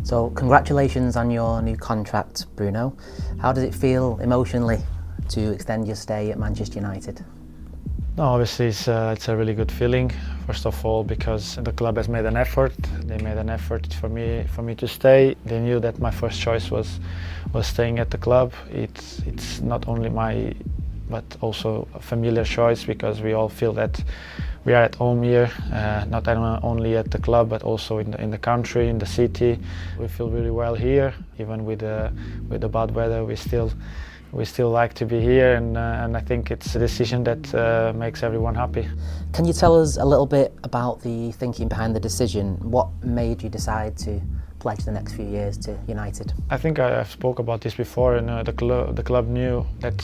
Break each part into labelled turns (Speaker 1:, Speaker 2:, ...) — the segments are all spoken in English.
Speaker 1: So congratulations on your new contract, Bruno. How does it feel emotionally to extend your stay at Manchester United?
Speaker 2: No, obviously it's a really good feeling. First of all, because the club has made an effort. They made an effort for me to stay. They knew that my first choice was staying at the club. It's not only my, but also a familiar choice, because we all feel that we are at home here, not only at the club but also in the country, in the city. We feel really well here, even with the bad weather. We still like to be here, and I think it's a decision that makes everyone happy.
Speaker 1: Can you tell us a little bit about the thinking behind the decision? What made you decide to pledge the next few years to United?
Speaker 2: I think I've spoke about this before, and the club knew that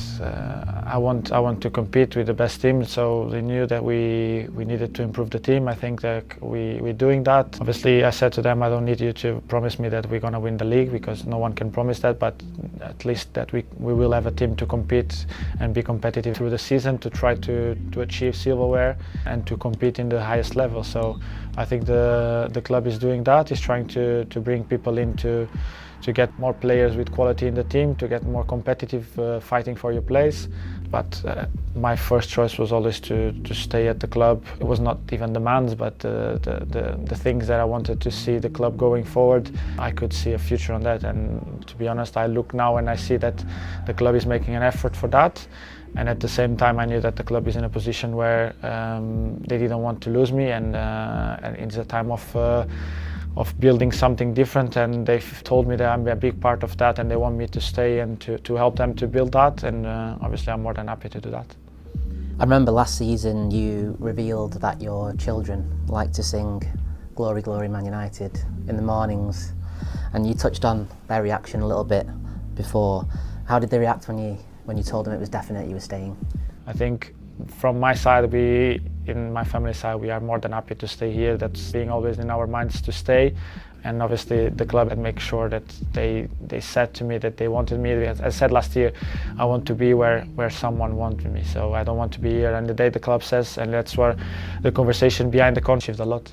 Speaker 2: I want to compete with the best team, so they knew that we needed to improve the team. I think that we're doing that. Obviously, I said to them, I don't need you to promise me that we're going to win the league, because no one can promise that, but at least that we will have a team to compete and be competitive through the season, to try to achieve silverware and to compete in the highest level. So I think the club is doing that. Is trying to bring people in to get more players with quality in the team, to get more competitive, fighting for your place. But my first choice was always to stay at the club. It was not even demands, but the things that I wanted to see the club going forward. I could see a future on that, and to be honest, I look now and I see that the club is making an effort for that. And at the same time, I knew that the club is in a position where they didn't want to lose me, and it's a time of building something different, and they've told me that I'm a big part of that, and they want me to stay and to help them to build that, and obviously I'm more than happy to do that.
Speaker 1: I remember last season you revealed that your children like to sing "Glory, Glory, Man United" in the mornings, and you touched on their reaction a little bit before. How did they react when you told them it was definite you were staying?
Speaker 2: I think from my side, in my family side, we are more than happy to stay here. That's being always in our minds to stay. And obviously the club had make sure that they said to me that they wanted me. As I said last year, I want to be where someone wanted me. So I don't want to be here. And the day the club says, and that's where the conversation behind the contract shifted a lot.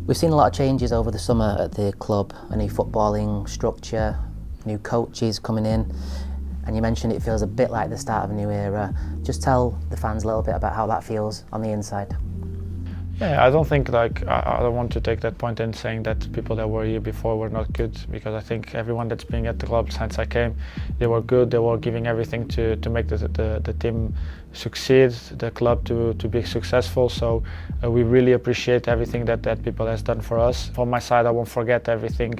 Speaker 1: We've seen a lot of changes over the summer at the club. A new footballing structure, new coaches coming in. And you mentioned it feels a bit like the start of a new era. Just tell the fans a little bit about how that feels on the inside.
Speaker 2: Yeah, I don't think I don't want to take that point in saying that people that were here before were not good, because I think everyone that's been at the club since I came, they were good. They were giving everything to make the team succeed, the club to be successful. So we really appreciate everything that people has done for us. From my side, I won't forget everything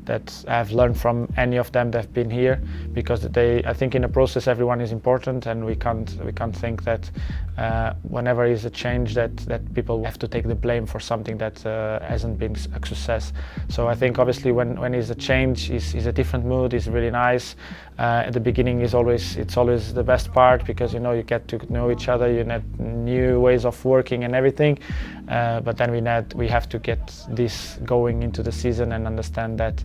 Speaker 2: that I've learned from any of them that have been here, because I think in the process everyone is important, and we can't think that whenever is a change that people have to take the blame for something that hasn't been a success. So I think obviously when is a change, is a different mood, is really nice. At the beginning it's always the best part, because you get to know each other, you need new ways of working and everything. But then we have to get this going into the season and understand that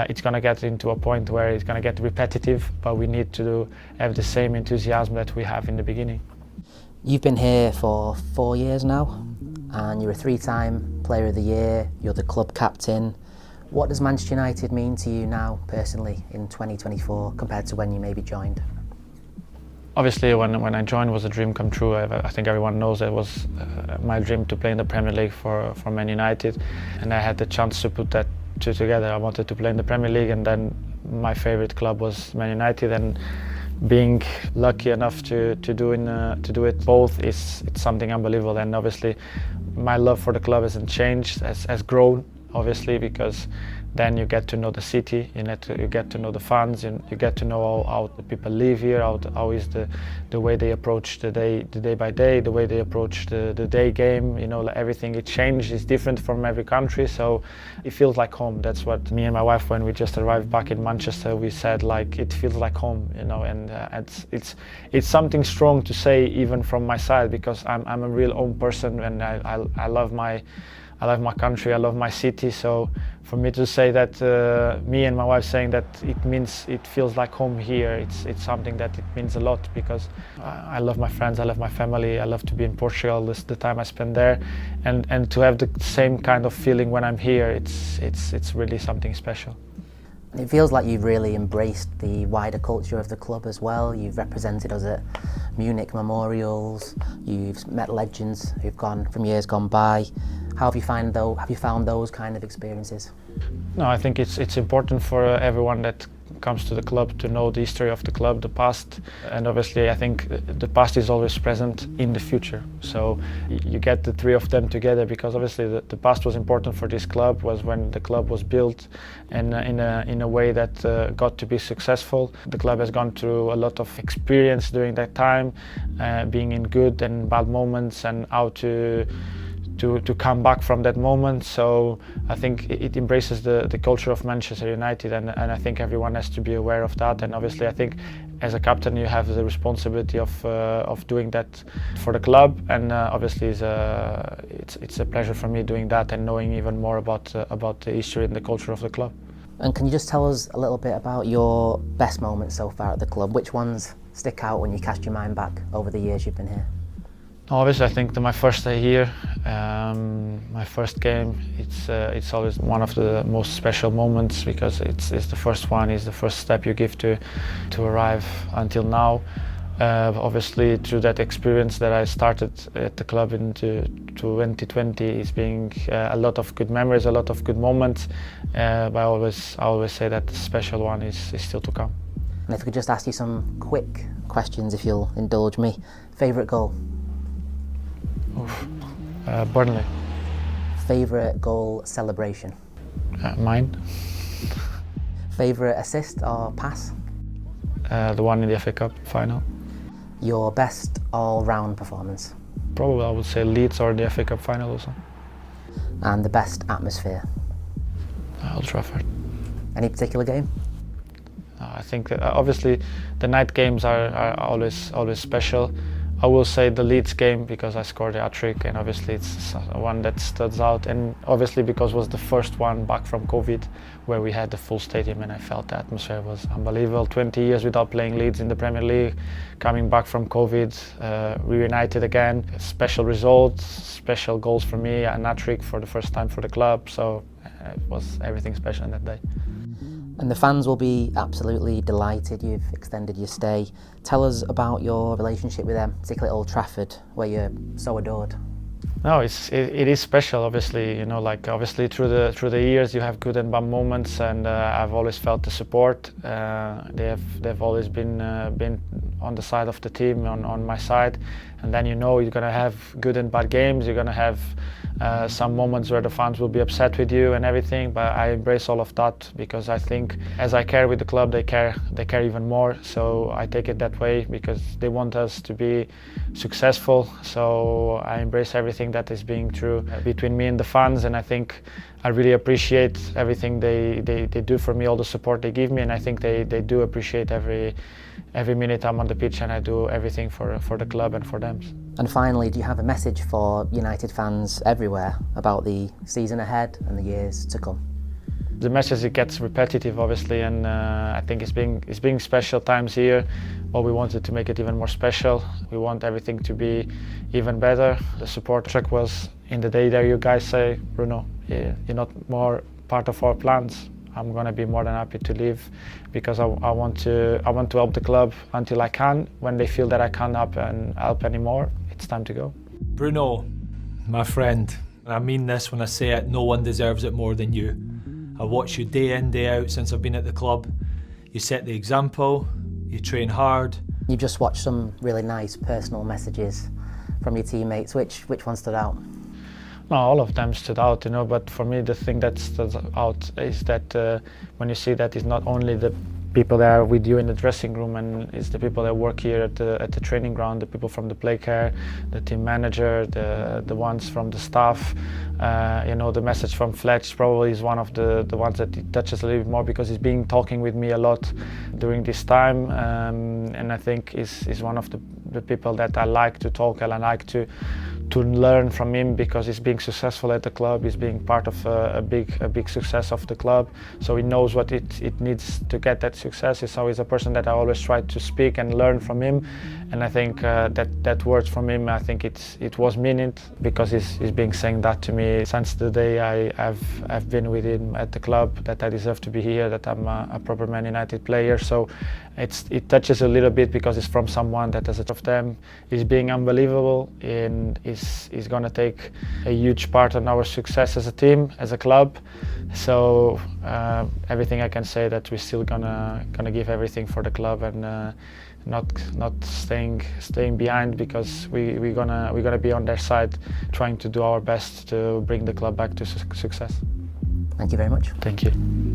Speaker 2: it's going to get into a point where it's going to get repetitive, but we need to have the same enthusiasm that we have in the beginning.
Speaker 1: You've been here for 4 years now, and you're a 3-time Player of the Year, you're the club captain. What does Manchester United mean to you now, personally, in 2024, compared to when you maybe joined?
Speaker 2: Obviously, when I joined, it was a dream come true. I think everyone knows it was my dream to play in the Premier League for Man United, and I had the chance to put that two together. I wanted to play in the Premier League, and then my favorite club was Man United, and being lucky enough to do it both it's something unbelievable. And obviously, my love for the club hasn't changed, has grown, obviously, because then you get to know the city, you get to know the fans, you get to know how the people live here, how is the way they approach the day by day, the way they approach the day game. Everything, it changed, it's different from every country, so it feels like home. That's what me and my wife, when we just arrived back in Manchester, we said, like, it feels like home, and it's something strong to say even from my side, because I'm a real home person, and I love my I love my country, I love my city. So for me to say that, me and my wife saying that it feels like home here, it's something that it means a lot, because I love my friends, I love my family, I love to be in Portugal, this the time I spend there, and to have the same kind of feeling when I'm here, it's really something special.
Speaker 1: It feels like you've really embraced the wider culture of the club as well. You've represented us at Munich memorials, you've met legends who've gone from years gone by. How have you found those kind of experiences?
Speaker 2: No, I think it's important for everyone that comes to the club to know the history of the club, the past, and obviously I think the past is always present in the future. So you get the three of them together, because obviously the past was important for this club, was when the club was built, and in a way that got to be successful. The club has gone through a lot of experience during that time, being in good and bad moments, and how to come back from that moment. So I think it embraces the culture of Manchester United, and I think everyone has to be aware of that. And obviously I think as a captain you have the responsibility of doing that for the club, and obviously it's a pleasure for me doing that and knowing even more about the history and the culture of the club.
Speaker 1: And can you just tell us a little bit about your best moments so far at the club? Which ones stick out when you cast your mind back over the years you've been here?
Speaker 2: Obviously, I think that my first day here, my first game, it's always one of the most special moments, because it's the first one, it's the first step you give to arrive until now. Obviously, through that experience that I started at the club in 2020, it's being a lot of good memories, a lot of good moments. But I always say that the special one is still to come.
Speaker 1: And if I could just ask you some quick questions, if you'll indulge me. Favourite goal?
Speaker 2: Burnley.
Speaker 1: Favourite goal celebration?
Speaker 2: Mine.
Speaker 1: Favourite assist or pass?
Speaker 2: The one in the FA Cup final.
Speaker 1: Your best all-round performance?
Speaker 2: Probably I would say Leeds or the FA Cup final also.
Speaker 1: And the best atmosphere?
Speaker 2: Old Trafford.
Speaker 1: Any particular game?
Speaker 2: I think obviously the night games are always special. I will say the Leeds game, because I scored a hat-trick, and obviously it's one that stands out, and obviously because it was the first one back from COVID where we had the full stadium, and I felt the atmosphere was unbelievable. 20 years without playing Leeds in the Premier League, coming back from COVID, reunited again, special results, special goals for me, a hat-trick for the first time for the club, so it was everything special on that day.
Speaker 1: And the fans will be absolutely delighted you've extended your stay. Tell us about your relationship with them, particularly at Old Trafford, where you're so adored.
Speaker 2: No, it is special. Obviously, you know, like obviously through the years you have good and bad moments, and I've always felt the support. They've always been on the side of the team, on my side, and then you know you're gonna have good and bad games. You're gonna have some moments where the fans will be upset with you and everything, but I embrace all of that, because I think as I care with the club, they care even more. So I take it that way, because they want us to be successful. So I embrace everything that is being true between me and the fans, and I think I really appreciate everything they do for me, all the support they give me, and I think they do appreciate every minute I'm on the pitch, and I do everything for the club and for them.
Speaker 1: And finally, do you have a message for United fans everywhere about the season ahead and the years to come?
Speaker 2: The message, it gets repetitive obviously, and I think it's being special times here, but we wanted to make it even more special. We want everything to be even better. The support track was in the day there you guys say, Bruno, you're not more part of our plans. I'm going to be more than happy to leave, because I want to help the club until I can. When they feel that I can't help anymore, it's time to go.
Speaker 3: Bruno, my friend, and I mean this when I say it, no one deserves it more than you. I watch you day in, day out since I've been at the club. You set the example, you train hard.
Speaker 1: You've just watched some really nice personal messages from your teammates. Which one stood out?
Speaker 2: No, all of them stood out, you know, but for me the thing that stood out is that when you see that it's not only the people that are with you in the dressing room, and it's the people that work here at the training ground, the people from the play care, the team manager, the ones from the staff. You know, the message from Fletch probably is one of the ones that it touches a little bit more, because he's been talking with me a lot during this time, and I think is one of the people that I like to talk and I like to to learn from him, because he's being successful at the club, he's being part of a big success of the club, so he knows what it needs to get that success. He's always a person that I always try to speak and learn from him, and I think that words from him, I think it was meant, because he's been saying that to me since the day I've been with him at the club, that I deserve to be here, that I'm a proper Man United player. So it touches a little bit, because it's from someone that has a of them. He's being unbelievable, and he's gonna take a huge part in our success as a team, as a club. So everything I can say, that we're still gonna give everything for the club, and not staying behind, because we're gonna be on their side, trying to do our best to bring the club back to success.
Speaker 1: Thank you very much.
Speaker 2: Thank you.